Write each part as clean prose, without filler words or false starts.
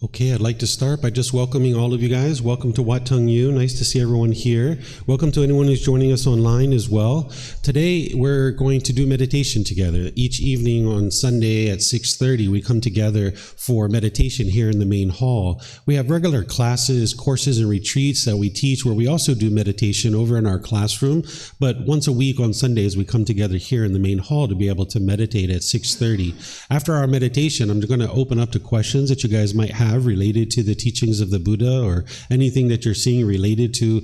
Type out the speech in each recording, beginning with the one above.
Okay, I'd like to start by just welcoming all of you guys. Welcome to Wat Tung. Nice to see everyone here. Welcome to anyone who's joining us online as well. Today, we're going to do meditation together. Each evening on Sunday at 6:30, we come together for meditation here in the main hall. We have regular classes, courses, and retreats that we teach where we also do meditation over in our classroom. But once a week on Sundays, we come together here in the main hall to be able to meditate at 6:30. After our meditation, I'm going to open up to questions that you guys might have related to the teachings of the Buddha or anything that you're seeing related to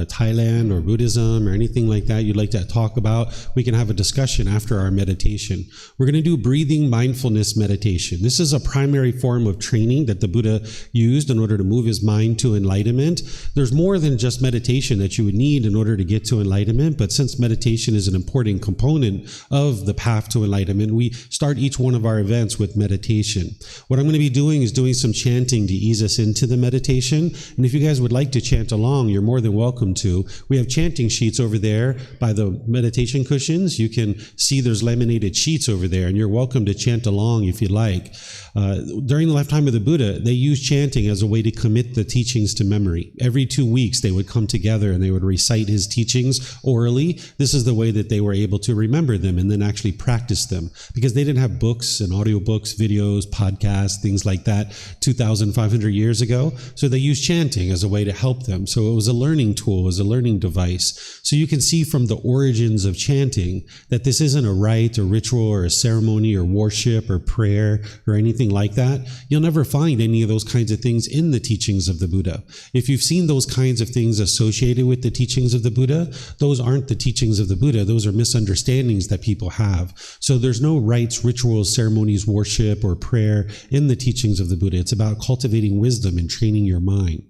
Thailand or Buddhism or anything like that you'd like to talk about. We can have a discussion after our meditation. We're going to do breathing mindfulness meditation. This is a primary form of training that the Buddha used in order to move his mind to enlightenment. There's more than just meditation that you would need in order to get to enlightenment, but since meditation is an important component of the path to enlightenment, we start each one of our events with meditation. What I'm going to be doing is doing some chanting to ease us into the meditation. And if you guys would like to chant along, you're more than welcome to. We have chanting sheets over there by the meditation cushions. You can see there's laminated sheets over there, and you're welcome to chant along if you like. During the lifetime of the Buddha, they used chanting as a way to commit the teachings to memory. Every 2 weeks, they would come together and they would recite his teachings orally. This is the way that they were able to remember them and then actually practice them, because they didn't have books and audiobooks, videos, podcasts, things like that 2,500 years ago. So they used chanting as a way to help them. So it was a learning tool, it was a learning device. So you can see from the origins of chanting that this isn't a rite or ritual or a ceremony or worship or prayer or anything like that. You'll never find any of those kinds of things in the teachings of the Buddha. If you've seen those kinds of things associated with the teachings of the Buddha, those aren't the teachings of the Buddha. Those are misunderstandings that people have. So there's no rites, rituals, ceremonies, worship, or prayer in the teachings of the Buddha. It's about cultivating wisdom and training your mind.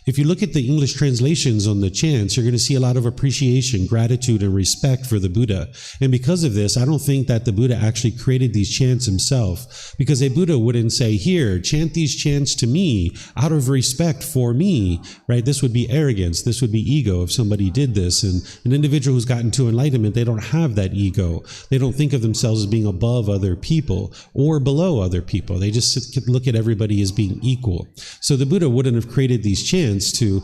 If you look at the English translations on the chants, you're going to see a lot of appreciation, gratitude, and respect for the Buddha. And because of this, I don't think that the Buddha actually created these chants himself, because a Buddha wouldn't say, here, chant these chants to me out of respect for me, right? This would be arrogance. This would be ego if somebody did this. And an individual who's gotten to enlightenment, they don't have that ego. They don't think of themselves as being above other people or below other people. They just look at everybody as being equal. So the Buddha wouldn't have created these chants to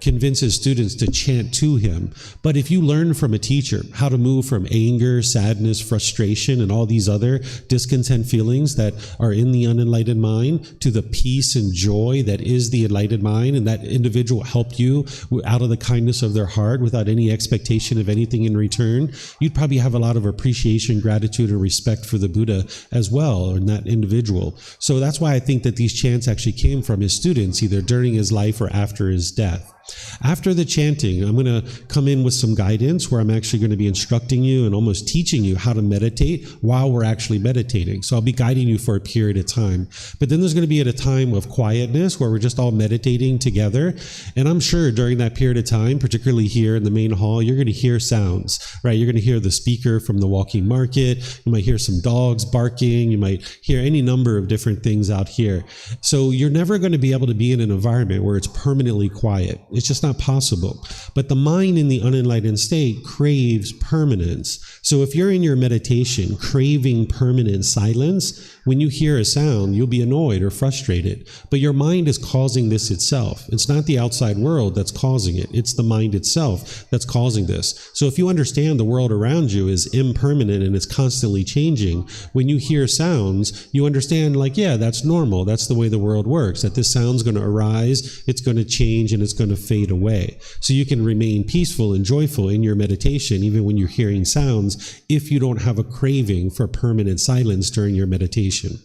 convince his students to chant to him. But if you learn from a teacher how to move from anger, sadness, frustration, and all these other discontent feelings that are in the unenlightened mind to the peace and joy that is the enlightened mind, and that individual helped you out of the kindness of their heart without any expectation of anything in return, you'd probably have a lot of appreciation, gratitude, and respect for the Buddha as well, and that individual. So that's why I think that these chants actually came from his students, either during his life or after his death. After the chanting, I'm going to come in with some guidance where I'm actually going to be instructing you and almost teaching you how to meditate while we're actually meditating. So I'll be guiding you for a period of time. But then there's going to be at a time of quietness where we're just all meditating together. And I'm sure during that period of time, particularly here in the main hall, you're going to hear sounds, right? You're going to hear the speaker from the walking market. You might hear some dogs barking. You might hear any number of different things out here. So you're never going to be able to be in an environment where it's permanently quiet. It's just not possible. But the mind in the unenlightened state craves permanence. So if you're in your meditation craving permanent silence, when you hear a sound, you'll be annoyed or frustrated. But your mind is causing this itself. It's not the outside world that's causing it. It's the mind itself that's causing this. So if you understand the world around you is impermanent and it's constantly changing, when you hear sounds, you understand, like, yeah, that's normal. That's the way the world works, that this sound's going to arise, it's going to change, and it's going to fade away. So you can remain peaceful and joyful in your meditation, even when you're hearing sounds, if you don't have a craving for permanent silence during your meditation.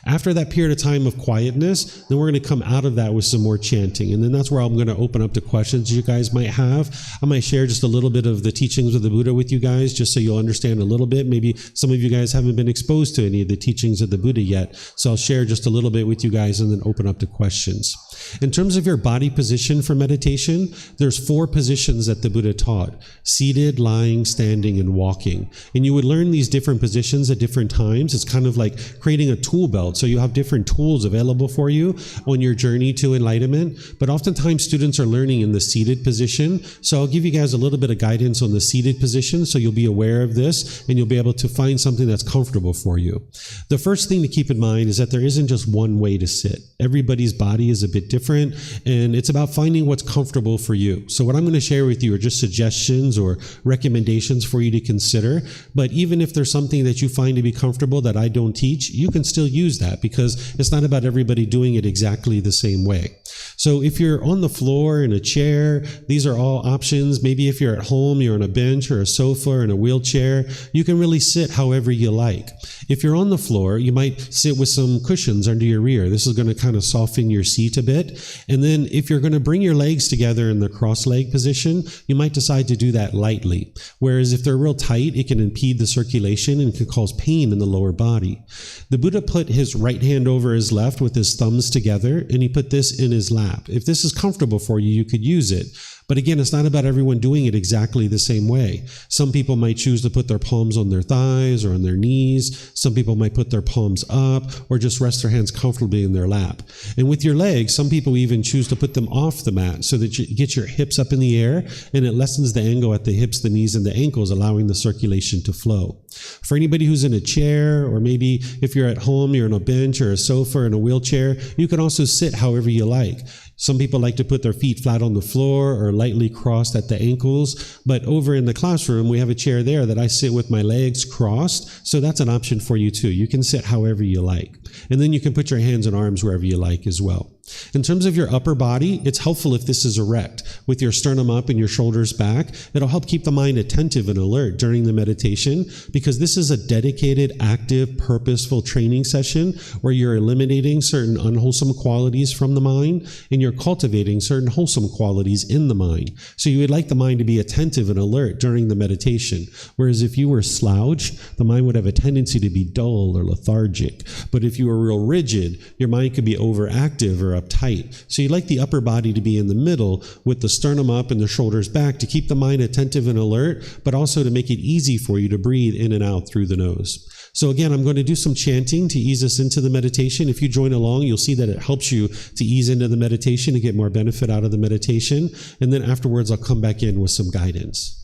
After that period of time of quietness, then we're going to come out of that with some more chanting. And then that's where I'm going to open up to questions you guys might have. I might share just a little bit of the teachings of the Buddha with you guys, just so you'll understand a little bit. Maybe some of you guys haven't been exposed to any of the teachings of the Buddha yet. So I'll share just a little bit with you guys and then open up to questions. In terms of your body position for meditation, there's 4 positions that the Buddha taught: seated, lying, standing, and walking. And you would learn these different positions at different times. It's kind of like creating a tool belt. So you have different tools available for you on your journey to enlightenment. But oftentimes students are learning in the seated position. So I'll give you guys a little bit of guidance on the seated position so you'll be aware of this and you'll be able to find something that's comfortable for you. The first thing to keep in mind is that there isn't just one way to sit. Everybody's body is a bit different, and it's about finding what's comfortable for you. So what I'm going to share with you are just suggestions or recommendations for you to consider. But even if there's something that you find to be comfortable that I don't teach, you can still use that, because it's not about everybody doing it exactly the same way. So if you're on the floor in a chair, these are all options. Maybe if you're at home, you're on a bench or a sofa or in a wheelchair, you can really sit however you like. If you're on the floor, you might sit with some cushions under your rear. This is going to kind of soften your seat a bit. And then if you're going to bring your legs together in the cross-leg position, you might decide to do that lightly. Whereas if they're real tight, it can impede the circulation and can cause pain in the lower body. The Buddha put his right hand over his left with his thumbs together, and he put this in his lap. If this is comfortable for you, you could use it. But again, it's not about everyone doing it exactly the same way. Some people might choose to put their palms on their thighs or on their knees. Some people might put their palms up or just rest their hands comfortably in their lap. And with your legs, some people even choose to put them off the mat so that you get your hips up in the air, and it lessens the angle at the hips, the knees, and the ankles, allowing the circulation to flow. For anybody who's in a chair, or maybe if you're at home, you're on a bench or a sofa or in a wheelchair, you can also sit however you like. Some people like to put their feet flat on the floor or lightly crossed at the ankles, but over in the classroom, we have a chair there that I sit with my legs crossed, so that's an option for you too. You can sit however you like. And then you can put your hands and arms wherever you like as well. In terms of your upper body, it's helpful if this is erect, with your sternum up and your shoulders back. It'll help keep the mind attentive and alert during the meditation, because this is a dedicated, active, purposeful training session where you're eliminating certain unwholesome qualities from the mind and you're cultivating certain wholesome qualities in the mind. So you would like the mind to be attentive and alert during the meditation. Whereas if you were slouched, the mind would have a tendency to be dull or lethargic. But if you were real rigid, your mind could be overactive or uptight. So you'd like the upper body to be in the middle with the sternum up and the shoulders back to keep the mind attentive and alert, but also to make it easy for you to breathe in and out through the nose. So again, I'm going to do some chanting to ease us into the meditation. If you join along, you'll see that it helps you to ease into the meditation and get more benefit out of the meditation. And then afterwards, I'll come back in with some guidance.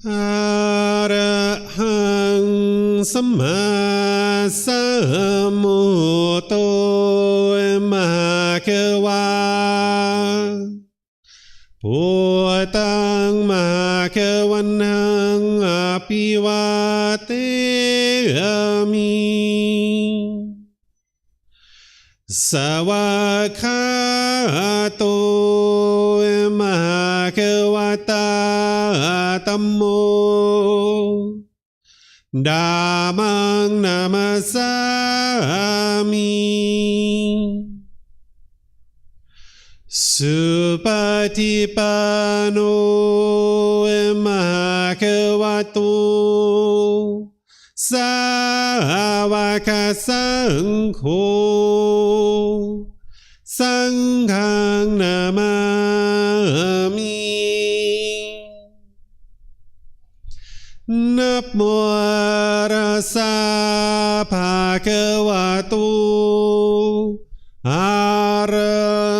Arahang Samma Sambuddho Bhagava Wat Tung Bhagavanang Apivateyami Savakhato Bhagavata Tammo Dhammang Namasami Supatipano Bhagavato Savaka Sangho Sanghang Namami Namo Rasa Bhagavato Arahato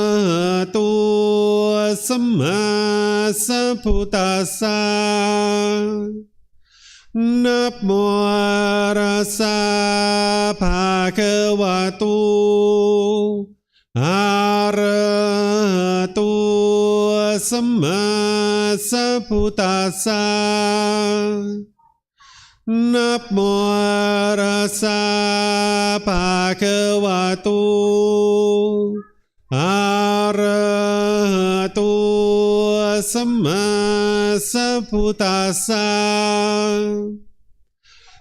Samma Sambuddhassa Namo Rasa Bhagavato Arahato Samma Sambuddhassa Namo Rasa Bhagavato Arahato Samma Sambuddhassa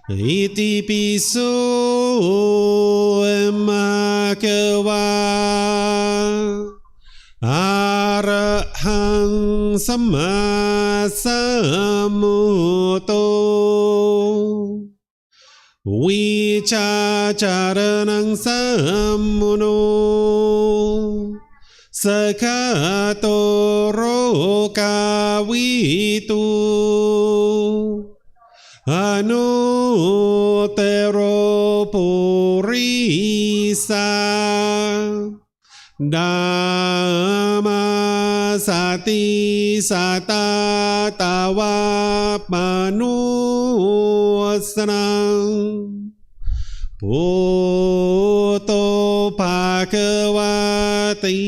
Iti piso Bhagava Arahang Samma Sambuddho วิชาจารนังสัมมุโนสคาโตโรกาวิตุอนุเตโรปุริสาดามาสติสัตตาตาวาปนุสนังพุทโธภควาติ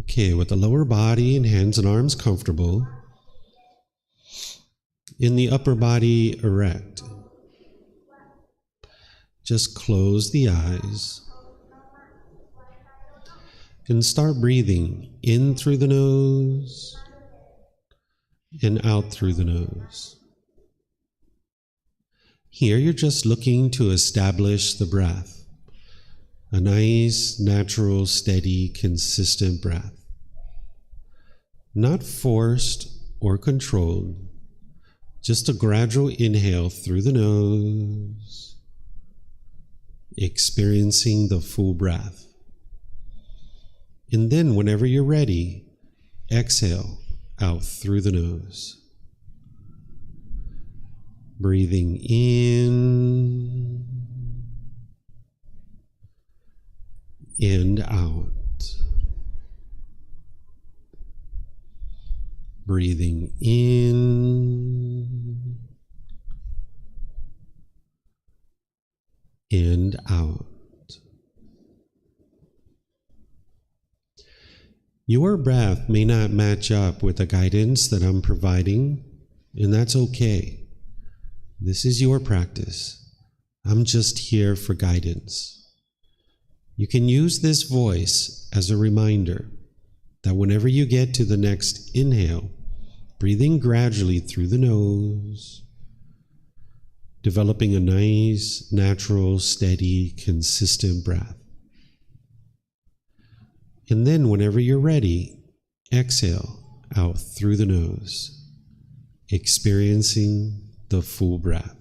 Okay, with the lower body and hands and arms comfortable, in the upper body erect, just close the eyes and start breathing in through the nose and out through the nose. Here you're just looking to establish the breath, a nice, natural, steady, consistent breath. Not forced or controlled, just a gradual inhale through the nose, experiencing the full breath. And then whenever you're ready, exhale out through the nose. Breathing in and out. Breathing in and out. Your breath may not match up with the guidance that I'm providing, and that's okay. This is your practice. I'm just here for guidance. You can use this voice as a reminder that whenever you get to the next inhale, breathing gradually through the nose, developing a nice, natural, steady, consistent breath. And then whenever you're ready, exhale out through the nose, experiencing the full breath.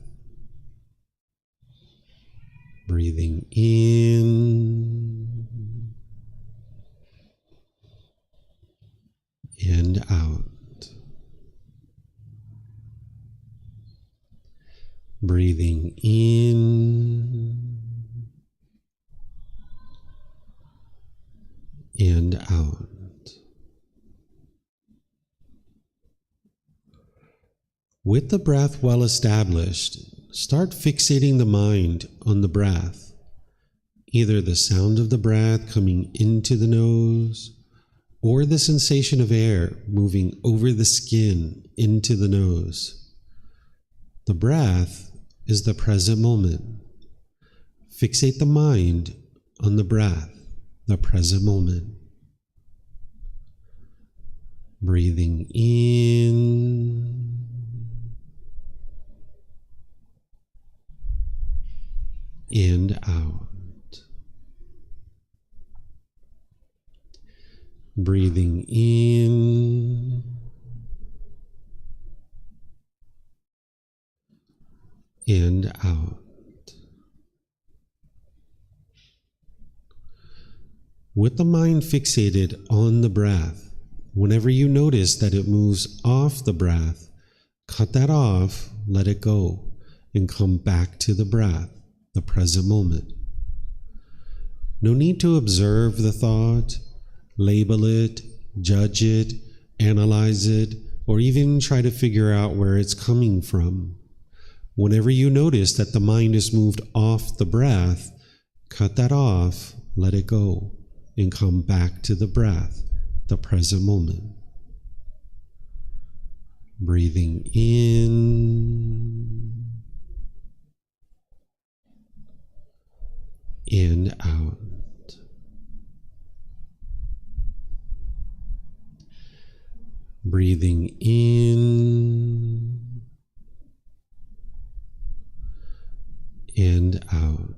Breathing in and out. Breathing in and out. With the breath well established, start fixating the mind on the breath, either the sound of the breath coming into the nose or the sensation of air moving over the skin into the nose. The breath is the present moment. Fixate the mind on the breath, the present moment. Breathing in and out. Breathing in and out. With the mind fixated on the breath, whenever you notice that it moves off the breath, cut that off, let it go, and come back to the breath, the present moment. No need to observe the thought, label it, judge it, analyze it, or even try to figure out where it's coming from. Whenever you notice that the mind is moved off the breath, cut that off, let it go, and come back to the breath, the present moment. Breathing in and out. Breathing in and out.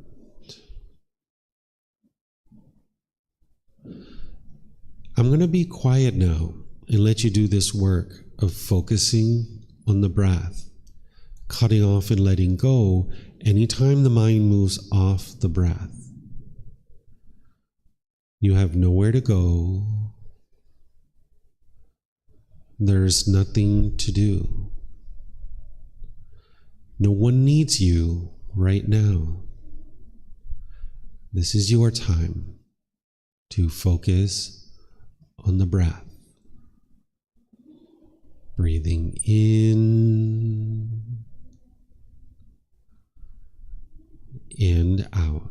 I'm going to be quiet now, and let you do this work of focusing on the breath, cutting off and letting go anytime the mind moves off the breath. You have nowhere to go. There's nothing to do. No one needs you right now. This is your time to focus on the breath. Breathing in and out.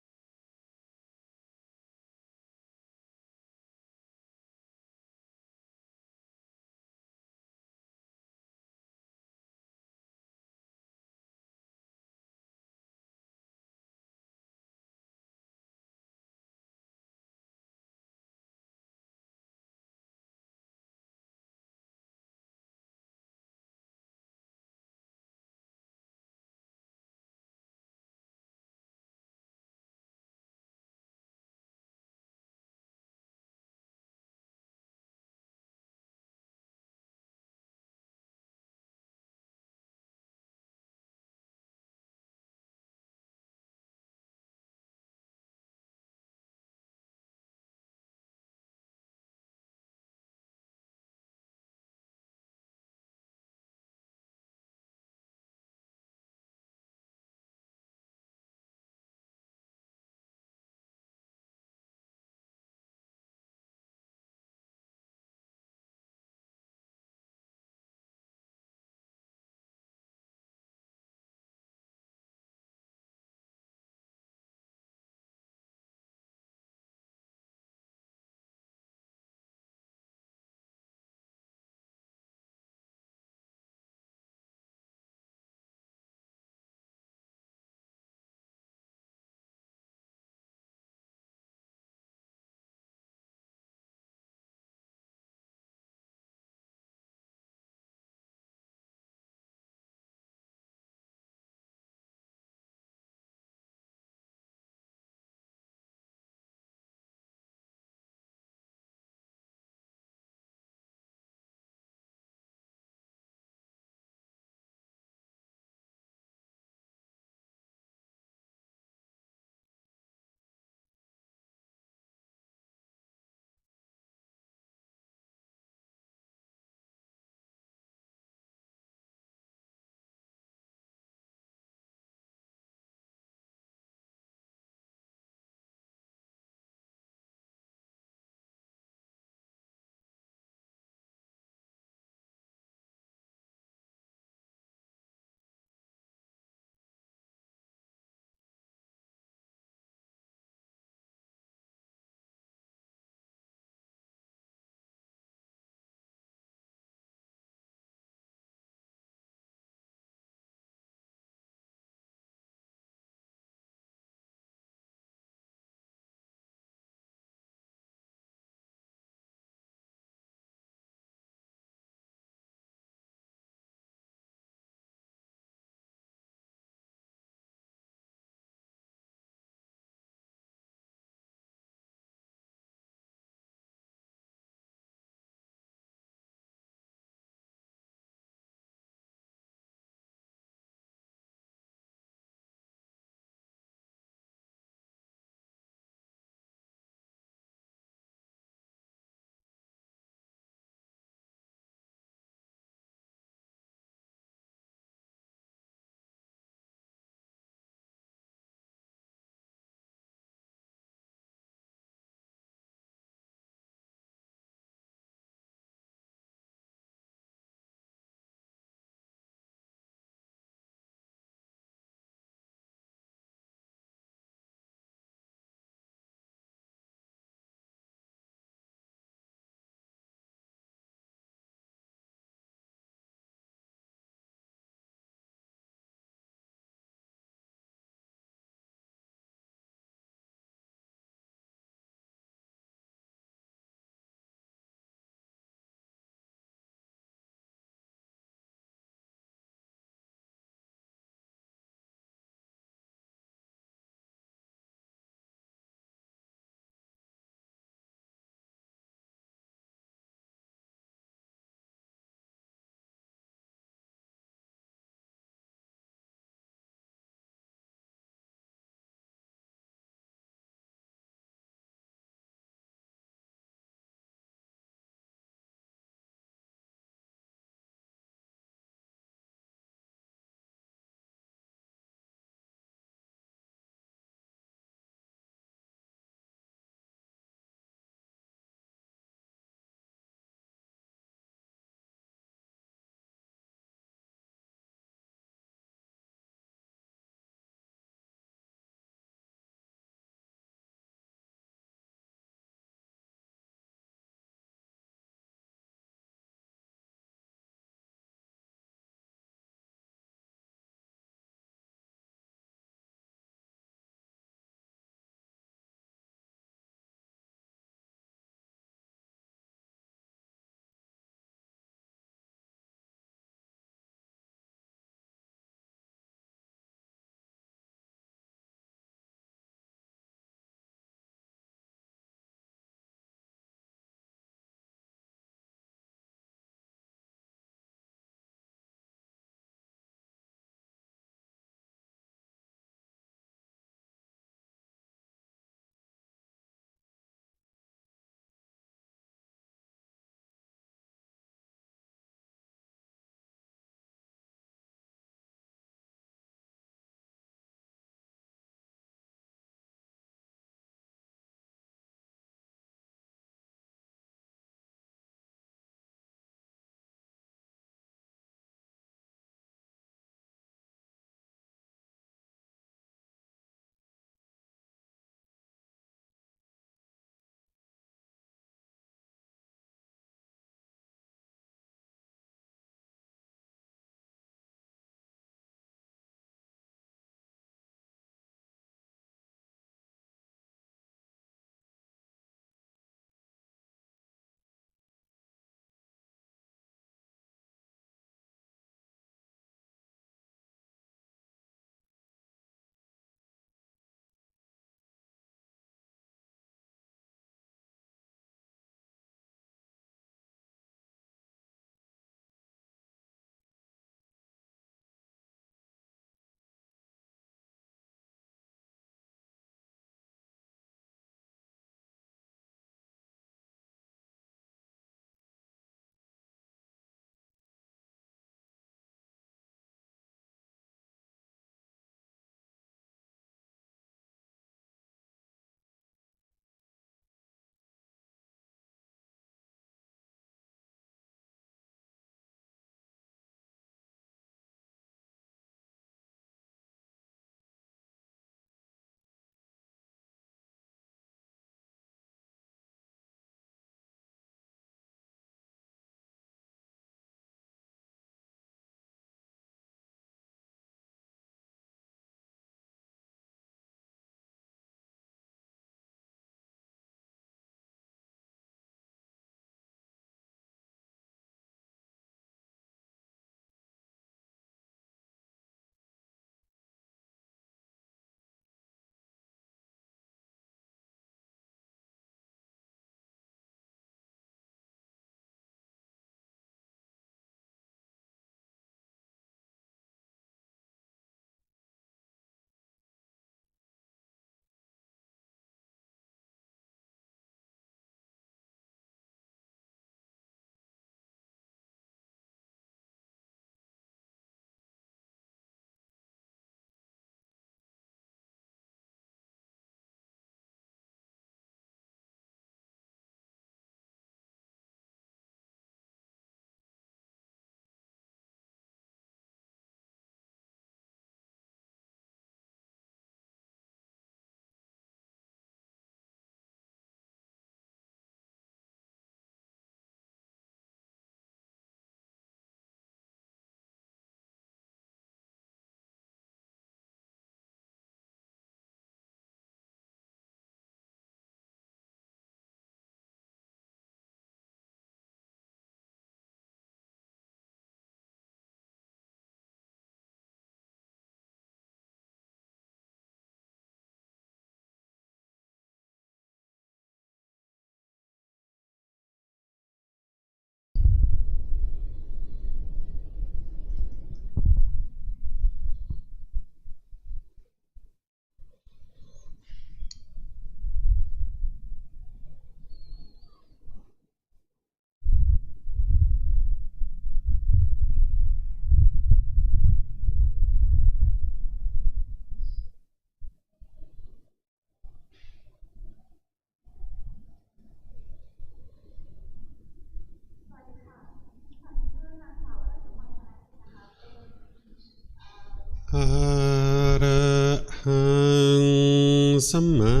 สัมมา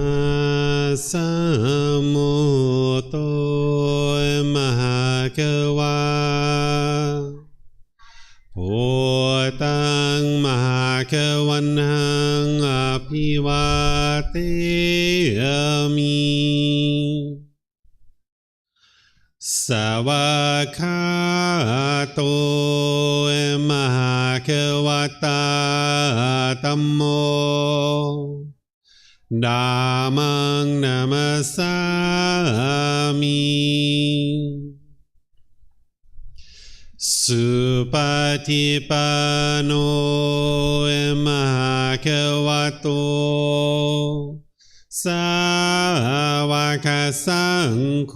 สัมพุทโธมหาเกวาโพตังมหาเกวันหังอภิวาเทมิสวากขาโตมหาเกวัตตาธัมโมธัมมังนัมสสามิสุปฏิปันโนมหาเกวัตโตสาวกสังโฆ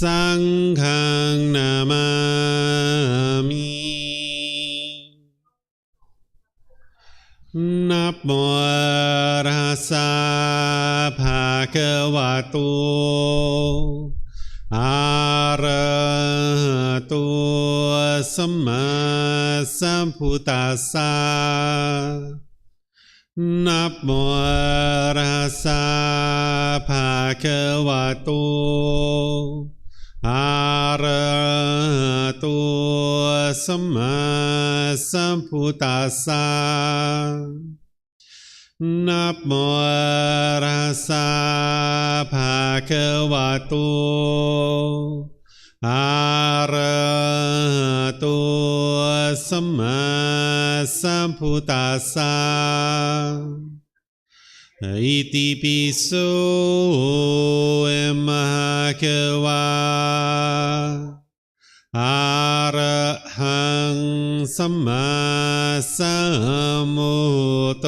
สังฆังนามามินะโมตัสสะภะคะวะโตอะระหะโตสัมมาสัมพุทธัสสะนะโมตัสสะภะคะวะโตอะระหะโตสัมมาสัมพุทธัสสะนะโมตัสสะภะคะวะโตอะระหะโตสัมมาสัมพุทธัสสะอิติปิโสมหาเกวาอะระหังสัมมาสัมพุทโธ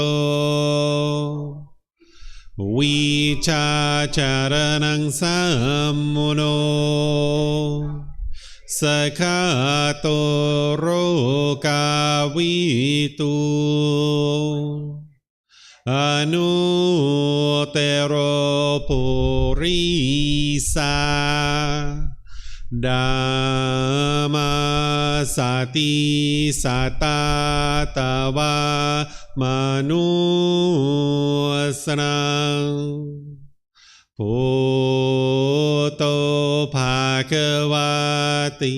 วิชาจารนังสัมมุโนสกขาโตโรกาวิตุอนุเตโรปุริสาดัมมาสติสัตตาตวามนุสนังพุทโธภะคะวะติ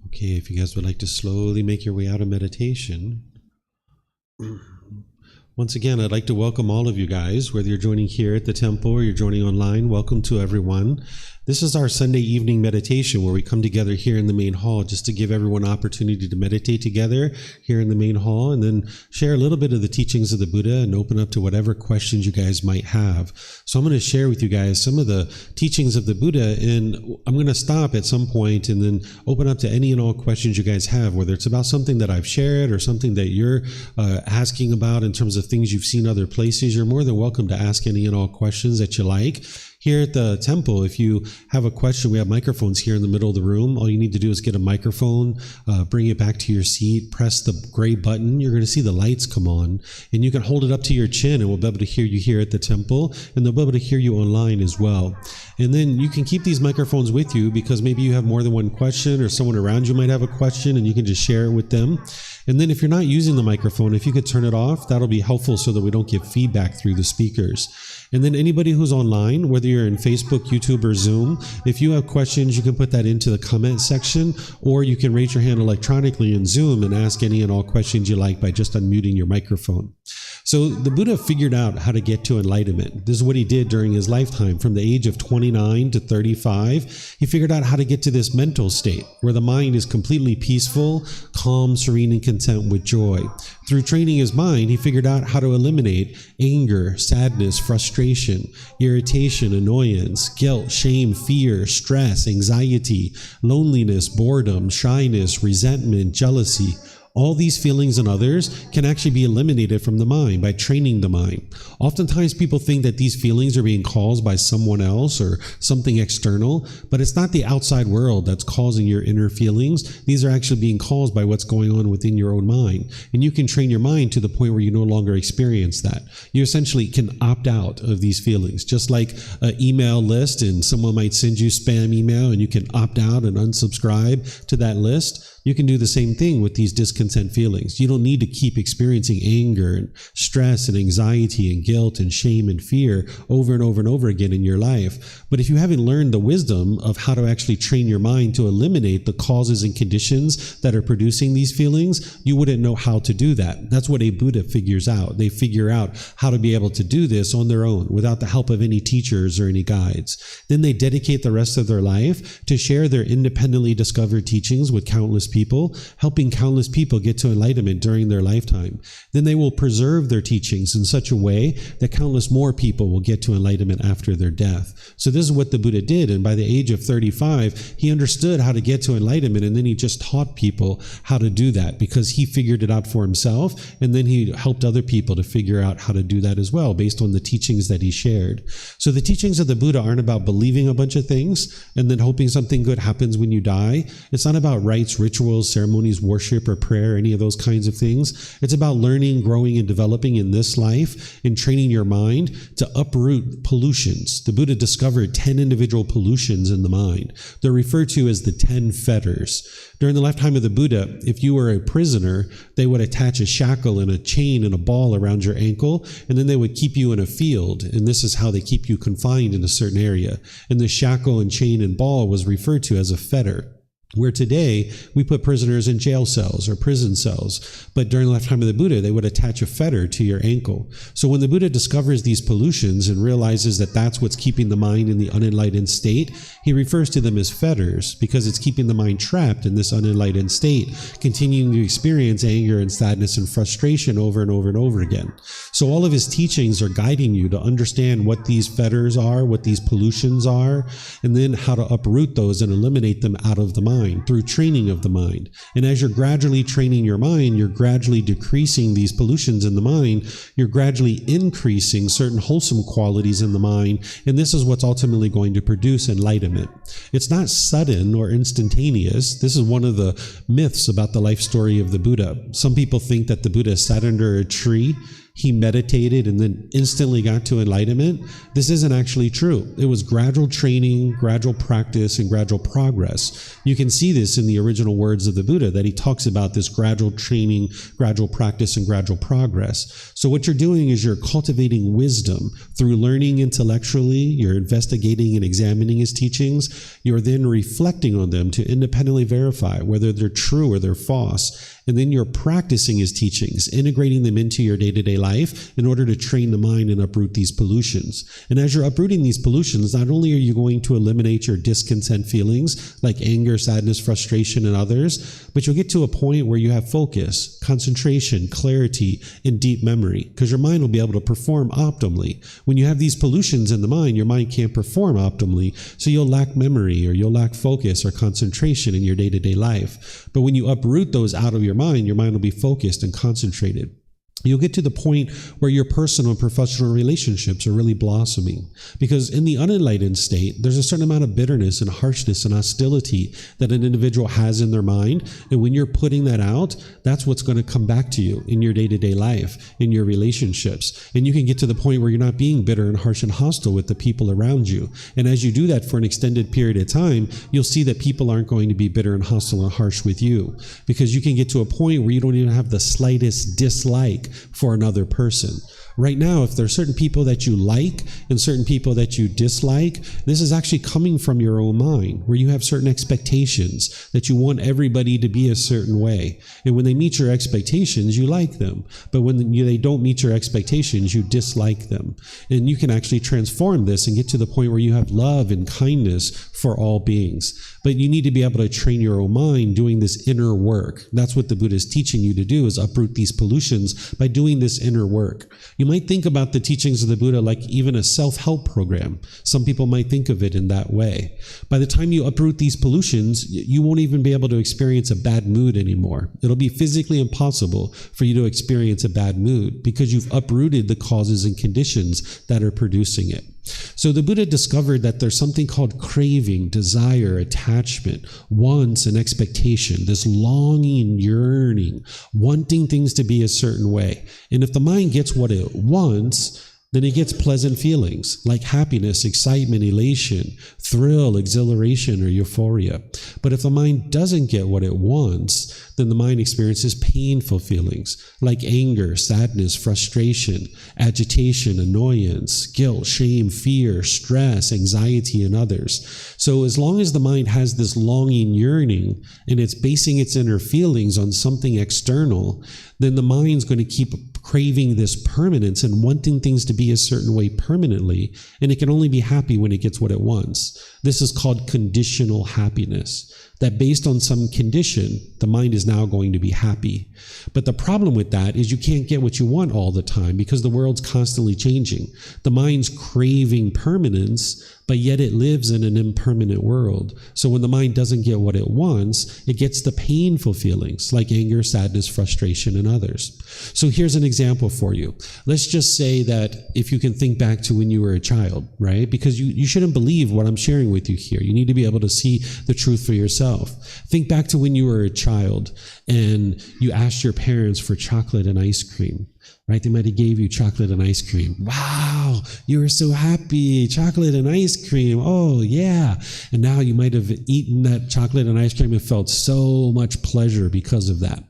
Okay, if you guys would like to slowly make your way out of meditation. Once again, I'd like to welcome all of you guys, whether you're joining here at the temple or you're joining online. Welcome to everyone. This is our Sunday evening meditation where we come together here in the main hall just to give everyone an opportunity to meditate together here in the main hall and then share a little bit of the teachings of the Buddha and open up to whatever questions you guys might have. So I'm going to share with you guys some of the teachings of the Buddha, and I'm going to stop at some point and then open up to any and all questions you guys have, whether it's about something that I've shared or something that you're asking about in terms of things you've seen other places. You're more than welcome to ask any and all questions that you like. Here at the temple, if you have a question, we have microphones here in the middle of the room. All you need to do is get a microphone, bring it back to your seat, press the gray button. You're going to see the lights come on, and you can hold it up to your chin, and we'll be able to hear you here at the temple, and they'll be able to hear you online as well. And then you can keep these microphones with you because maybe you have more than one question, or someone around you might have a question, and you can just share it with them. And then if you're not using the microphone, if you could turn it off, that'll be helpful so that we don't get feedback through the speakers. And then anybody who's online, whether you're in Facebook, YouTube, or Zoom, if you have questions, you can put that into the comment section, or you can raise your hand electronically in Zoom and ask any and all questions you like by just unmuting your microphone. So the Buddha figured out how to get to enlightenment. This is what he did during his lifetime. From the age of 29 to 35, he figured out how to get to this mental state where the mind is completely peaceful, calm, serene, and content with joy. Through training his mind, he figured out how to eliminate anger, sadness, frustration, irritation, annoyance, guilt, shame, fear, stress, anxiety, loneliness, boredom, shyness, resentment, jealousy. All these feelings and others can actually be eliminated from the mind by training the mind. Oftentimes people think that these feelings are being caused by someone else or something external, but it's not the outside world that's causing your inner feelings. These are actually being caused by what's going on within your own mind. And you can train your mind to the point where you no longer experience that. You essentially can opt out of these feelings, just like an email list, and someone might send you spam email and you can opt out and unsubscribe to that list. You can do the same thing with these discontentedness discontent feelings. You don't need to keep experiencing anger and stress and anxiety and guilt and shame and fear over and over and over again in your life. But if you haven't learned the wisdom of how to actually train your mind to eliminate the causes and conditions that are producing these feelings, you wouldn't know how to do that. That's what a Buddha figures out. They figure out how to be able to do this on their own without the help of any teachers or any guides. Then they dedicate the rest of their life to share their independently discovered teachings with countless people, helping countless people get to enlightenment during their lifetime. Then they will preserve their teachings in such a way that countless more people will get to enlightenment after their death. So this is what the Buddha did, and by the age of 35, he understood how to get to enlightenment, and then he just taught people how to do that because he figured it out for himself, and then he helped other people to figure out how to do that as well based on the teachings that he shared. So the teachings of the Buddha aren't about believing a bunch of things and then hoping something good happens when you die. It's not about rites, rituals, ceremonies, worship, or prayer, any of those kinds of things. It's about learning, growing, and developing in this life and training your mind to uproot pollutions. The Buddha discovered 10 individual pollutions in the mind. They're referred to as the 10 fetters. During the lifetime of the Buddha, if you were a prisoner, they would attach a shackle and a chain and a ball around your ankle, and then they would keep you in a field, and this is how they keep you confined in a certain area. And the shackle and chain and ball was referred to as a fetter. Where today, we put prisoners in jail cells or prison cells. But during the lifetime of the Buddha, they would attach a fetter to your ankle. So when the Buddha discovers these pollutions and realizes that that's what's keeping the mind in the unenlightened state, he refers to them as fetters because it's keeping the mind trapped in this unenlightened state, continuing to experience anger and sadness and frustration over and over and over again. So all of his teachings are guiding you to understand what these fetters are, what these pollutions are, and then how to uproot those and eliminate them out of the mind through training of the mind. And as you're gradually training your mind, you're gradually decreasing these pollutions in the mind. You're gradually increasing certain wholesome qualities in the mind. And this is what's ultimately going to produce enlightenment. It's not sudden or instantaneous. This is one of the myths about the life story of the Buddha. Some people think that the Buddha sat under a tree, he meditated, and then instantly got to enlightenment. This isn't actually true. It was gradual training, gradual practice, and gradual progress. You can see this in the original words of the Buddha, that he talks about this gradual training, gradual practice, and gradual progress. So what you're doing is you're cultivating wisdom through learning intellectually, you're investigating and examining his teachings, you're then reflecting on them to independently verify whether they're true or they're false. And then you're practicing his teachings, integrating them into your day-to-day life in order to train the mind and uproot these pollutions. And as you're uprooting these pollutions, not only are you going to eliminate your discontent feelings like anger, sadness, frustration, and others, but you'll get to a point where you have focus, concentration, clarity, and deep memory, because your mind will be able to perform optimally. When you have these pollutions in the mind, your mind can't perform optimally, so you'll lack memory or you'll lack focus or concentration in your day-to-day life. But when you uproot those out of your mind will be focused and concentrated. You'll get to the point where your personal and professional relationships are really blossoming. Because in the unenlightened state, there's a certain amount of bitterness and harshness and hostility that an individual has in their mind. And when you're putting that out, that's what's going to come back to you in your day-to-day life, in your relationships. And you can get to the point where you're not being bitter and harsh and hostile with the people around you. And as you do that for an extended period of time, you'll see that people aren't going to be bitter and hostile and harsh with you. Because you can get to a point where you don't even have the slightest dislike for another person. Right now, if there are certain people that you like and certain people that you dislike, this is actually coming from your own mind, where you have certain expectations that you want everybody to be a certain way. And when they meet your expectations, you like them. But when they don't meet your expectations, you dislike them. And you can actually transform this and get to the point where you have love and kindness for all beings. But you need to be able to train your own mind doing this inner work. That's what the Buddha is teaching you to do, is uproot these pollutions by doing this inner work. You might think about the teachings of the Buddha like even a self-help program. Some people might think of it in that way. By the time you uproot these pollutions, you won't even be able to experience a bad mood anymore. It'll be physically impossible for you to experience a bad mood because you've uprooted the causes and conditions that are producing it. So the Buddha discovered that there's something called craving, desire, attachment, wants, and expectation, this longing, yearning, wanting things to be a certain way. And if the mind gets what it wants, then it gets pleasant feelings like happiness, excitement, elation, thrill, exhilaration, or euphoria. But if the mind doesn't get what it wants, then the mind experiences painful feelings like anger, sadness, frustration, agitation, annoyance, guilt, shame, fear, stress, anxiety, and others. So as long as the mind has this longing, yearning, and it's basing its inner feelings on something external, then the mind's going to keep craving this permanence and wanting things to be a certain way permanently, and it can only be happy when it gets what it wants. This is called conditional happiness, that based on some condition, the mind is now going to be happy. But the problem with that is you can't get what you want all the time because the world's constantly changing. The mind's craving permanence, but yet it lives in an impermanent world. So when the mind doesn't get what it wants, it gets the painful feelings like anger, sadness, frustration, and others. So here's an example for you. Let's just say that if you can think back to when you were a child, right? Because you shouldn't believe what I'm sharing with you here. You need to be able to see the truth for yourself. Think back to when you were a child and you asked your parents for chocolate and ice cream. Right? They might have gave you chocolate and ice cream. Wow, you were so happy. Chocolate and ice cream. Oh, yeah. And now you might have eaten that chocolate and ice cream and felt so much pleasure because of that.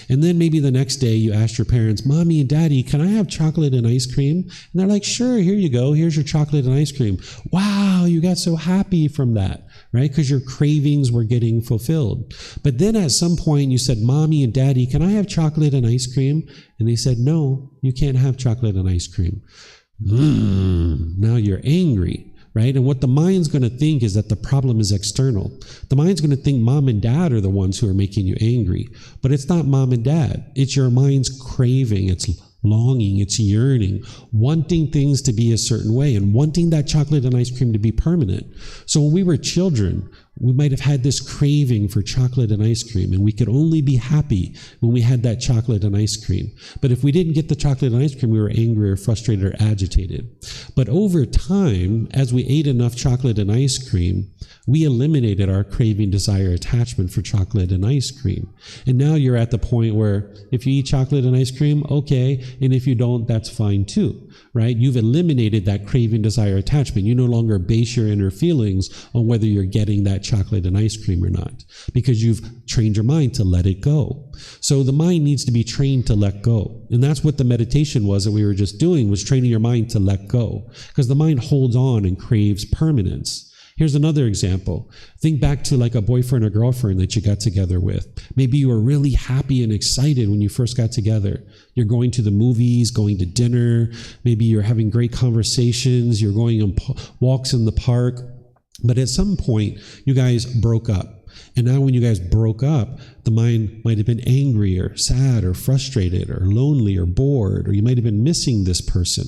And then maybe the next day you asked your parents, Mommy and Daddy, can I have chocolate and ice cream? And they're like, sure, here you go. Here's your chocolate and ice cream. Wow, you got so happy from that, right? Because your cravings were getting fulfilled. But then at some point you said, Mommy and Daddy, can I have chocolate and ice cream? And they said, no, you can't have chocolate and ice cream. Now you're angry, right? And what the mind's going to think is that the problem is external. The mind's going to think mom and dad are the ones who are making you angry. But it's not mom and dad. It's your mind's craving. It's longing, it's yearning, wanting things to be a certain way and wanting that chocolate and ice cream to be permanent. So when we were children, we might have had this craving for chocolate and ice cream, and we could only be happy when we had that chocolate and ice cream. But if we didn't get the chocolate and ice cream, we were angry or frustrated or agitated. But over time, as we ate enough chocolate and ice cream, we eliminated our craving, desire, attachment for chocolate and ice cream. And now you're at the point where if you eat chocolate and ice cream, okay, and if you don't, that's fine too, right? You've eliminated that craving, desire, attachment. You no longer base your inner feelings on whether you're getting that chocolate and ice cream or not, because you've trained your mind to let it go. So the mind needs to be trained to let go. And that's what the meditation was that we were just doing, was training your mind to let go, because the mind holds on and craves permanence. Here's another example. Think back to like a boyfriend or girlfriend that you got together with. Maybe you were really happy and excited when you first got together. You're going to the movies, going to dinner. Maybe you're having great conversations. You're going on walks in the park. But at some point, you guys broke up. And now when you guys broke up, the mind might have been angry or sad or frustrated or lonely or bored, or you might have been missing this person.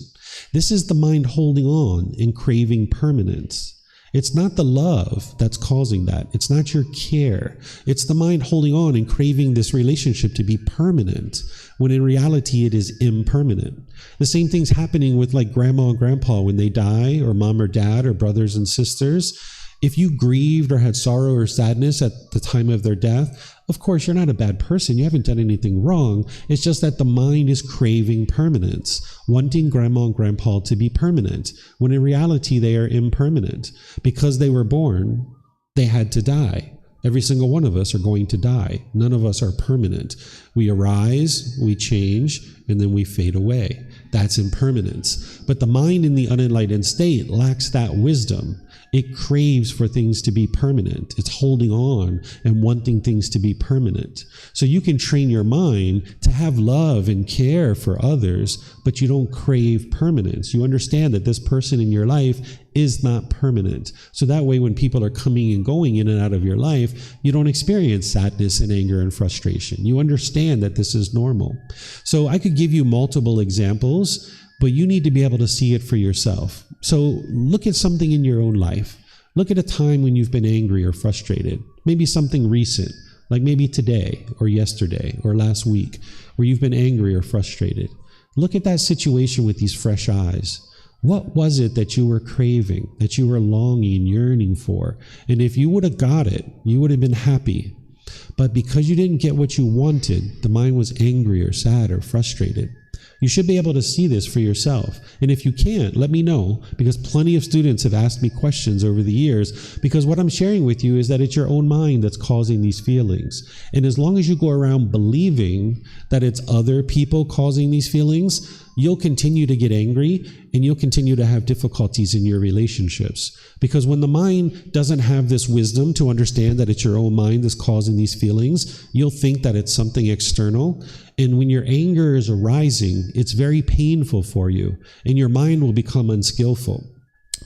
This is the mind holding on and craving permanence. It's not the love that's causing that. It's not your care. It's the mind holding on and craving this relationship to be permanent, when in reality it is impermanent. The same thing's happening with like grandma and grandpa when they die, or mom or dad, or brothers and sisters. If you grieved or had sorrow or sadness at the time of their death, of course, you're not a bad person. You haven't done anything wrong. It's just that the mind is craving permanence, wanting grandma and grandpa to be permanent, when in reality they are impermanent. Because they were born, they had to die. Every single one of us are going to die. None of us are permanent. We arise, we change, and then we fade away. That's impermanence. But the mind in the unenlightened state lacks that wisdom. It craves for things to be permanent. It's holding on and wanting things to be permanent. So you can train your mind to have love and care for others, but you don't crave permanence. You understand that this person in your life is not permanent. So that way, when people are coming and going in and out of your life, you don't experience sadness and anger and frustration. You understand that this is normal. So I could give you multiple examples, but you need to be able to see it for yourself. So look at something in your own life. Look at a time when you've been angry or frustrated. Maybe something recent, like maybe today or yesterday or last week, where you've been angry or frustrated. Look at that situation with these fresh eyes. What was it that you were craving, that you were longing, yearning for? And if you would have got it, you would have been happy. But because you didn't get what you wanted, the mind was angry or sad or frustrated. You should be able to see this for yourself. And if you can't, let me know, because plenty of students have asked me questions over the years, because what I'm sharing with you is that it's your own mind that's causing these feelings. And as long as you go around believing that it's other people causing these feelings, you'll continue to get angry and you'll continue to have difficulties in your relationships. Because when the mind doesn't have this wisdom to understand that it's your own mind that's causing these feelings, you'll think that it's something external. And when your anger is arising, it's very painful for you, and your mind will become unskillful.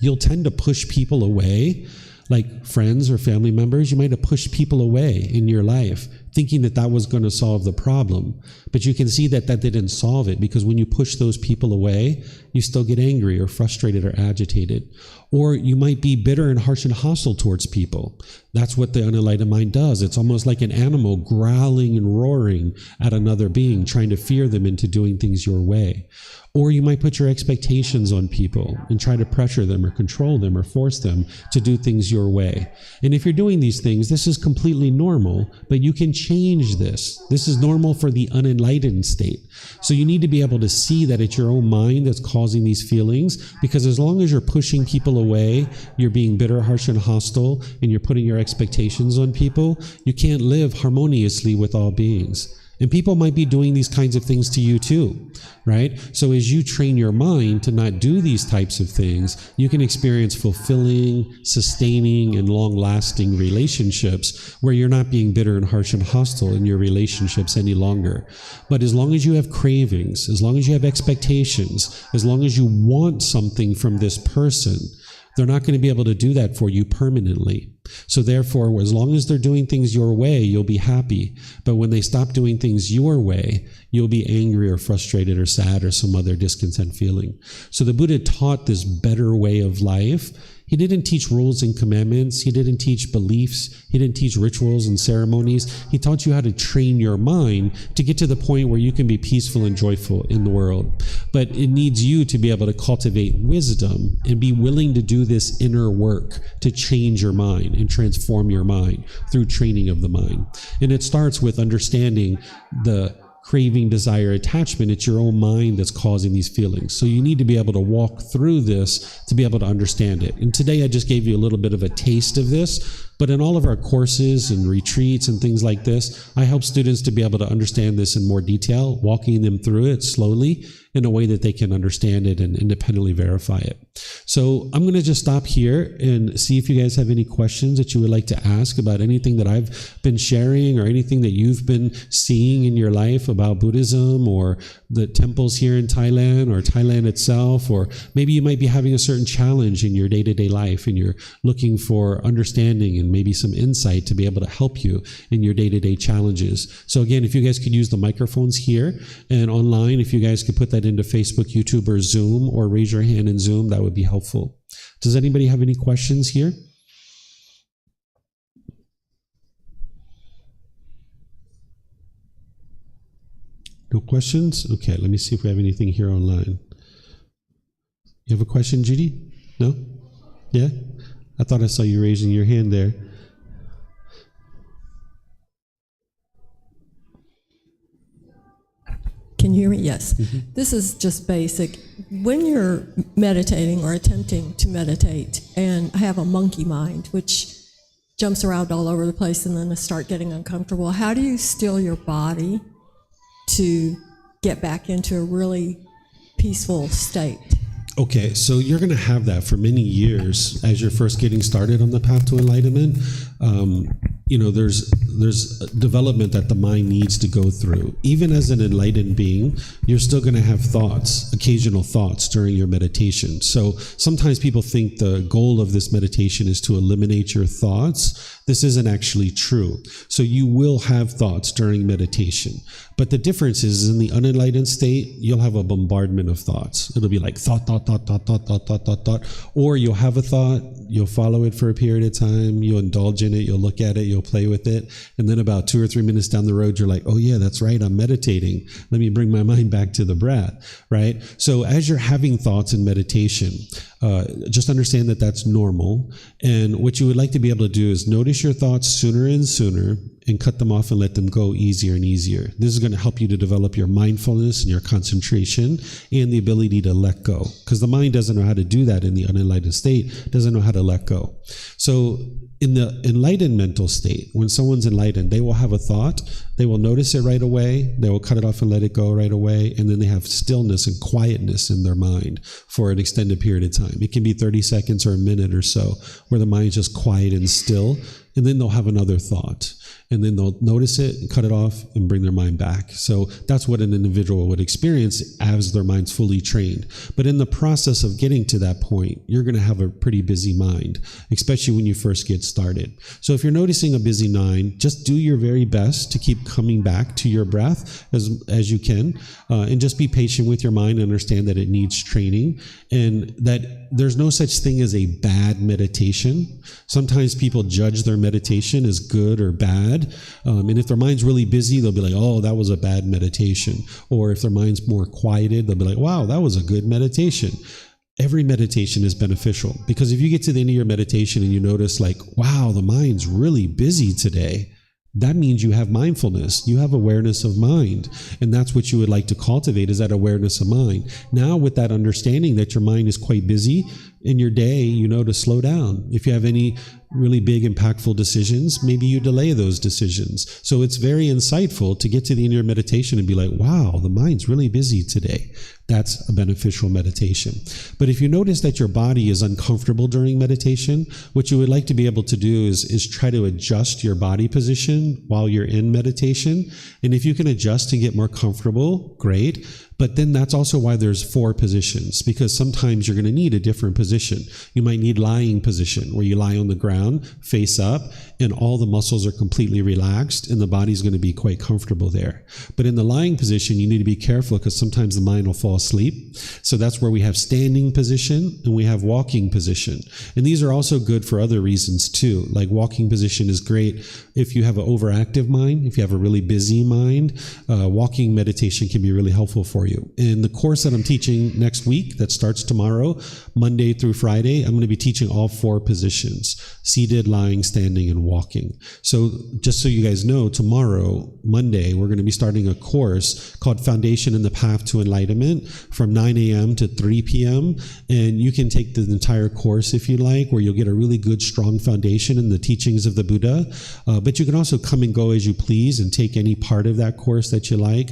You'll tend to push people away, like friends or family members. You might have pushed people away in your life, thinking that that was going to solve the problem. But you can see that that didn't solve it, because when you push those people away, you still get angry or frustrated or agitated. Or you might be bitter and harsh and hostile towards people. That's what the unenlightened mind does. It's almost like an animal growling and roaring at another being, trying to fear them into doing things your way. Or you might put your expectations on people and try to pressure them or control them or force them to do things your way. And if you're doing these things, this is completely normal, but you can change this. This is normal for the unenlightened state. So you need to be able to see that it's your own mind that's causing these feelings, because as long as you're pushing people away, you're being bitter, harsh, and hostile, and you're putting your expectations on people, you can't live harmoniously with all beings. And people might be doing these kinds of things to you too, right? So as you train your mind to not do these types of things, you can experience fulfilling, sustaining, and long-lasting relationships where you're not being bitter and harsh and hostile in your relationships any longer. But as long as you have cravings, as long as you have expectations, as long as you want something from this person, they're not going to be able to do that for you permanently. So therefore, as long as they're doing things your way, you'll be happy. But when they stop doing things your way, you'll be angry or frustrated or sad or some other discontent feeling. So the Buddha taught this better way of life. He didn't teach rules and commandments. He didn't teach beliefs. He didn't teach rituals and ceremonies. He taught you how to train your mind to get to the point where you can be peaceful and joyful in the world. But it needs you to be able to cultivate wisdom and be willing to do this inner work to change your mind and transform your mind through training of the mind. And it starts with understanding the craving, desire, attachment. It's your own mind that's causing these feelings. So you need to be able to walk through this to be able to understand it. And today I just gave you a little bit of a taste of this, but in all of our courses and retreats and things like this, I help students to be able to understand this in more detail, walking them through it slowly in a way that they can understand it and independently verify it. So I'm going to just stop here and see if you guys have any questions that you would like to ask about anything that I've been sharing or anything that you've been seeing in your life about Buddhism or the temples here in Thailand or Thailand itself, or maybe you might be having a certain challenge in your day-to-day life and you're looking for understanding and maybe some insight to be able to help you in your day-to-day challenges. So again, if you guys could use the microphones here and online, if you guys could put that into Facebook, YouTube, or Zoom, or raise your hand in Zoom, that would be helpful. Does anybody have any questions here? No questions? Okay, let me see if we have anything here online. You have a question, Judy? No? Yeah? I thought I saw you raising your hand there. Can you hear me? Yes. Mm-hmm. This is just basic. When you're meditating or attempting to meditate and have a monkey mind, which jumps around all over the place and then start getting uncomfortable, how do you still your body to get back into a really peaceful state? Okay, so you're going to have that for many years as you're first getting started on the path to enlightenment. There's development that the mind needs to go through. Even as an enlightened being, you're still going to have thoughts, occasional thoughts during your meditation. So sometimes people think the goal of this meditation is to eliminate your thoughts. This isn't actually true. So you will have thoughts during meditation. But the difference is in the unenlightened state, you'll have a bombardment of thoughts. It'll be like thought. Or you'll have a thought, you'll follow it for a period of time, you'll indulge in it, you'll look at it, you'll play with it. And then about 2 or 3 minutes down the road, you're like, oh yeah, that's right, I'm meditating. Let me bring my mind back to the breath, right? So as you're having thoughts in meditation, just understand that that's normal. And what you would like to be able to do is notice your thoughts sooner and sooner and cut them off and let them go easier and easier. This is going to help you to develop your mindfulness and your concentration and the ability to let go, because the mind doesn't know how to do that in the unenlightened state, doesn't know how to let go. So in the enlightened mental state, when someone's enlightened, they will have a thought, they will notice it right away, they will cut it off and let it go right away, and then they have stillness and quietness in their mind for an extended period of time. It can be 30 seconds or a minute or so, where the mind is just quiet and still, and then they'll have another thought. And then they'll notice it, and cut it off, and bring their mind back. So that's what an individual would experience as their mind's fully trained. But in the process of getting to that point, you're going to have a pretty busy mind, especially when you first get started. So if you're noticing a busy mind, just do your very best to keep coming back to your breath as you can, and just be patient with your mind and understand that it needs training, and that there's no such thing as a bad meditation. Sometimes people judge their meditation as good or bad. And if their mind's really busy, they'll be like, oh, that was a bad meditation. Or if their mind's more quieted, they'll be like, wow, that was a good meditation. Every meditation is beneficial, because if you get to the end of your meditation and you notice like, wow, the mind's really busy today, that means you have mindfulness. You have awareness of mind. And that's what you would like to cultivate, is that awareness of mind. Now, with that understanding that your mind is quite busy in your day, you know to slow down. If you have any really big, impactful decisions, maybe you delay those decisions. So it's very insightful to get to the end of your meditation and be like, wow, the mind's really busy today. That's a beneficial meditation. But if you notice that your body is uncomfortable during meditation, what you would like to be able to do is try to adjust your body position while you're in meditation. And if you can adjust to get more comfortable, great. But then that's also why there's 4 positions, because sometimes you're going to need a different position. You might need lying position, where you lie on the ground, face up, and all the muscles are completely relaxed, and the body's going to be quite comfortable there. But in the lying position, you need to be careful, because sometimes the mind will fall asleep. So that's where we have standing position and we have walking position. And these are also good for other reasons too. Like walking position is great if you have an overactive mind, if you have a really busy mind. Walking meditation can be really helpful for you. In the course that I'm teaching next week, that starts tomorrow, Monday through Friday, I'm going to be teaching all 4 positions: seated, lying, standing, and walking. So just so you guys know, tomorrow, Monday, we're going to be starting a course called Foundation in the Path to Enlightenment from 9 a.m. to 3 p.m. And you can take the entire course if you like, where you'll get a really good, strong foundation in the teachings of the Buddha. But you can also come and go as you please and take any part of that course that you like.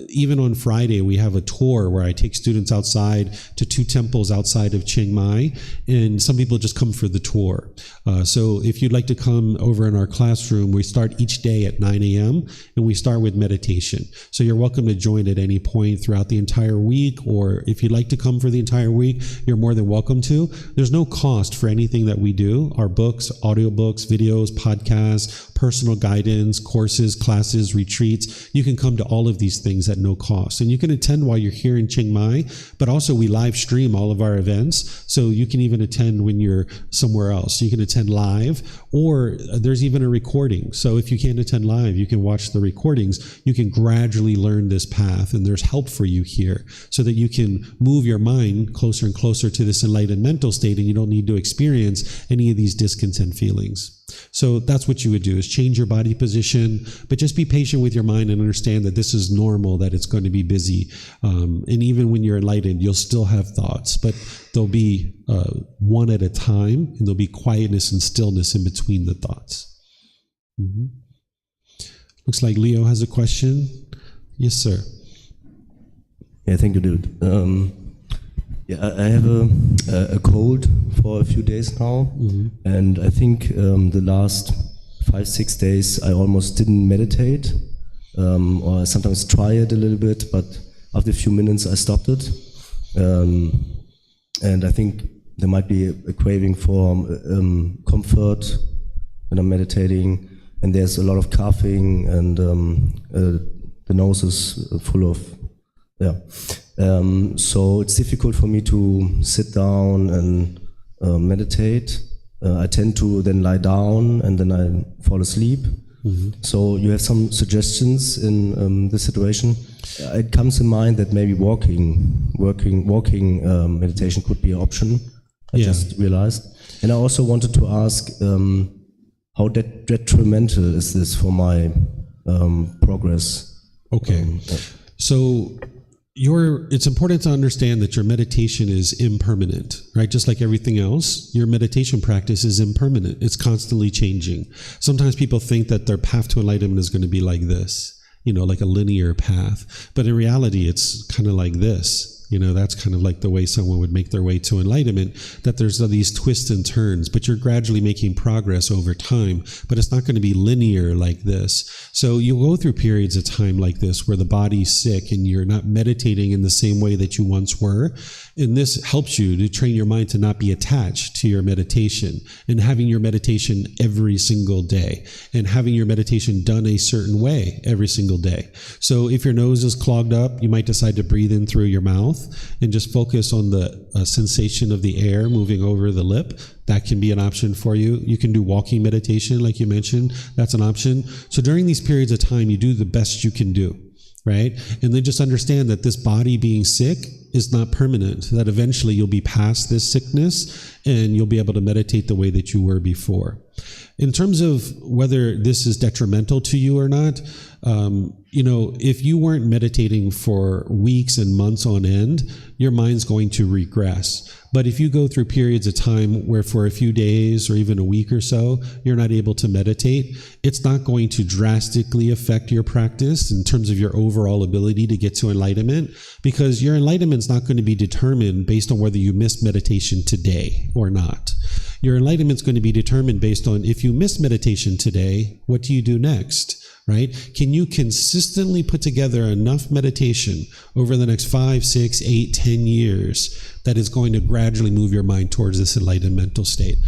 Even on Friday, we have a tour where I take students outside to 2 temples outside of Chiang Mai, and some people just come for the tour. So if you'd like to come over in our classroom, we start each day at 9 a.m. and we start with meditation. So you're welcome to join at any point throughout the entire week, or if you'd like to come for the entire week, you're more than welcome to. There's no cost for anything that we do. Our books, audiobooks, videos, podcasts, personal guidance, courses, classes, retreats. You can come to all of these things at no cost. And you can attend while you're here in Chiang Mai, but also we live stream all of our events. So you can even attend when you're somewhere else. You can attend live, or there's even a recording. So if you can't attend live, you can watch the recordings. You can gradually learn this path, and there's help for you here so that you can move your mind closer and closer to this enlightened mental state, and you don't need to experience any of these discontent feelings. So that's what you would do, is change your body position, but just be patient with your mind and understand that this is normal, that it's going to be busy. And even when you're enlightened, you'll still have thoughts, but they'll be one at a time, and there'll be quietness and stillness in between the thoughts. Mm-hmm. Looks like Leo has a question. Yes, sir. Yeah, thank you, dude. I have a cold for a few days now, and I think the last 5-6 days I almost didn't meditate, or I sometimes try it a little bit, but after a few minutes I stopped it, and I think there might be a craving for comfort when I'm meditating, and there's a lot of coughing, and the nose is full of so it's difficult for me to sit down and meditate. I tend to then lie down and then I fall asleep. So you have some suggestions in this situation. It comes in mind that maybe walking meditation could be an option. I just realized. And I also wanted to ask, how detrimental is this for my progress? Okay. So it's important to understand that your meditation is impermanent, right? Just like everything else, your meditation practice is impermanent. It's constantly changing. Sometimes people think that their path to enlightenment is going to be like this, like a linear path. But in reality, it's kind of like this. That's kind of like the way someone would make their way to enlightenment, that there's these twists and turns, but you're gradually making progress over time, but it's not going to be linear like this. So you'll go through periods of time like this where the body's sick and you're not meditating in the same way that you once were. And this helps you to train your mind to not be attached to your meditation and having your meditation every single day and having your meditation done a certain way every single day. So if your nose is clogged up, you might decide to breathe in through your mouth and just focus on the sensation of the air moving over the lip. That can be an option for you. You can do walking meditation, like you mentioned. That's an option. So during these periods of time, you do the best you can do, right? And then just understand that this body being sick is not permanent, that eventually you'll be past this sickness and you'll be able to meditate the way that you were before. In terms of whether this is detrimental to you or not, if you weren't meditating for weeks and months on end, your mind's going to regress. But if you go through periods of time where for a few days or even a week or so, you're not able to meditate, it's not going to drastically affect your practice in terms of your overall ability to get to enlightenment, because your enlightenment is not going to be determined based on whether you missed meditation today or not. Your enlightenment is going to be determined based on, if you miss meditation today, what do you do next? Right? Can you consistently put together enough meditation over the next 5, 6, 8, 10 years that is going to gradually move your mind towards this enlightened mental state?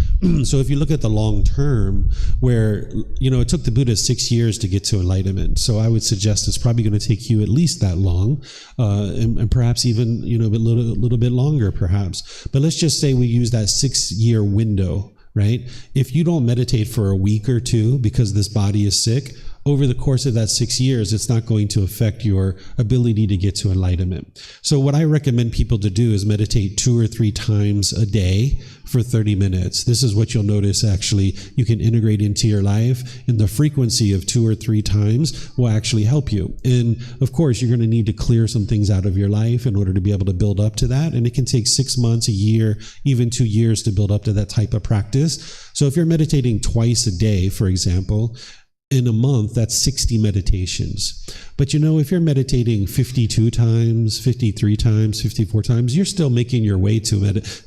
So if you look at the long term, where, it took the Buddha 6 years to get to enlightenment. So I would suggest it's probably going to take you at least that long, and perhaps even, a little bit longer perhaps. But let's just say we use that 6-year window, right? If you don't meditate for a week or two because this body is sick, over the course of that 6 years, it's not going to affect your ability to get to enlightenment. So what I recommend people to do is meditate 2 or 3 times a day for 30 minutes. This is what you'll notice actually you can integrate into your life, and the frequency of 2 or 3 times will actually help you. And of course, you're going to need to clear some things out of your life in order to be able to build up to that. And it can take 6 months, a year, even 2 years to build up to that type of practice. So if you're meditating twice a day, for example, in a month, that's 60 meditations. But if you're meditating 52 times, 53 times, 54 times, you're still making your way to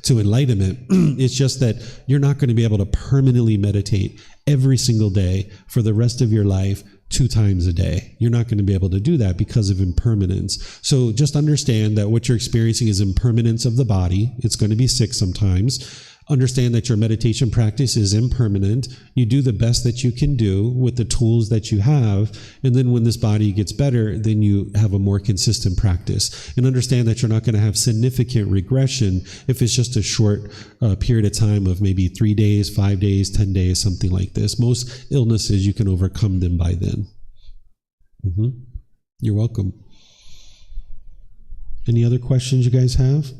enlightenment. It's just that you're not going to be able to permanently meditate every single day for the rest of your life 2 times a day. You're not going to be able to do that because of impermanence. So just understand that what you're experiencing is impermanence of the body. It's going to be sick sometimes. Understand that your meditation practice is impermanent. You do the best that you can do with the tools that you have. And then when this body gets better, then you have a more consistent practice. And understand that you're not going to have significant regression if it's just a short period of time of maybe 3 days, 5 days, 10 days, something like this. Most illnesses, you can overcome them by then. You're welcome. Any other questions you guys have?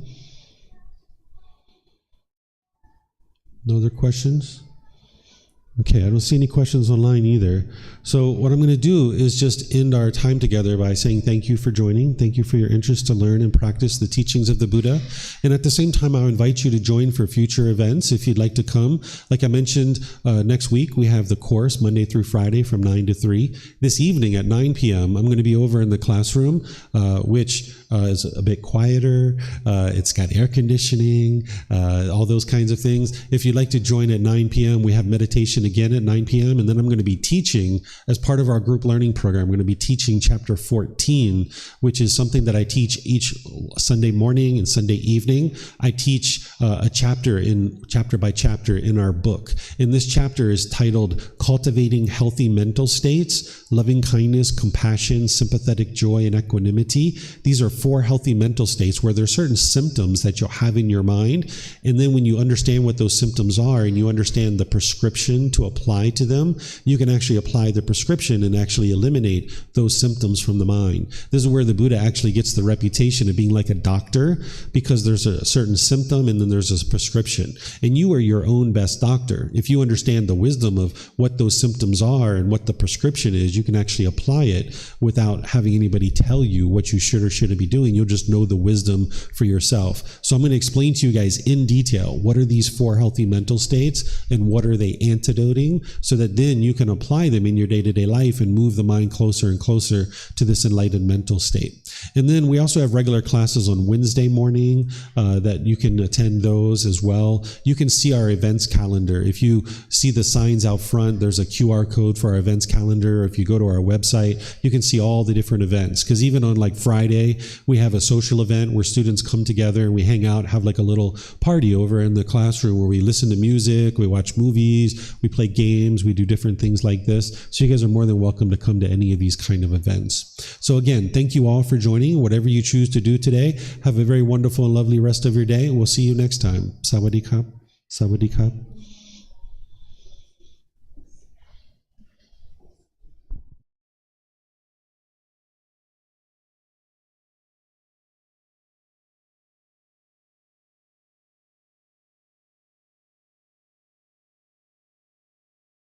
No other questions? Okay, I don't see any questions online either. So what I'm going to do is just end our time together by saying thank you for joining. Thank you for your interest to learn and practice the teachings of the Buddha. And at the same time, I'll invite you to join for future events if you'd like to come. Like I mentioned, next week we have the course Monday through Friday from 9 to 3. This evening at 9 p.m., I'm going to be over in the classroom, which is a bit quieter. It's got air conditioning, all those kinds of things. If you'd like to join at 9 p.m., we have meditation again at 9 p.m. And then I'm going to be teaching, as part of our group learning program, I'm going to be teaching chapter 14, which is something that I teach each Sunday morning and Sunday evening. I teach a chapter by chapter in our book. And this chapter is titled Cultivating Healthy Mental States, Loving Kindness, Compassion, Sympathetic Joy, and Equanimity. These are 4 healthy mental states where there are certain symptoms that you'll have in your mind. And then when you understand what those symptoms are and you understand the prescription to apply to them, you can actually apply the prescription and actually eliminate those symptoms from the mind. This is where the Buddha actually gets the reputation of being like a doctor, because there's a certain symptom and then there's a prescription. And you are your own best doctor. If you understand the wisdom of what those symptoms are and what the prescription is, you can actually apply it without having anybody tell you what you should or shouldn't be doing. You'll just know the wisdom for yourself. So I'm going to explain to you guys in detail, what are these 4 healthy mental states and what are they antidoting, so that then you can apply them in your day-to-day life and move the mind closer and closer to this enlightened mental state. And then we also have regular classes on Wednesday morning that you can attend those as well. You can see our events calendar. If you see the signs out front, there's a QR code for our events calendar. If you go to our website, you can see all the different events. Because even on like Friday, we have a social event where students come together and we hang out, have like a little party over in the classroom where we listen to music, we watch movies, we play games, we do different things like this. So you guys are more than welcome to come to any of these kind of events. So again, thank you all for joining. Whatever you choose to do today, have a very wonderful and lovely rest of your day, and we'll see you next time. Sawadee Kap. Sawadee Kap.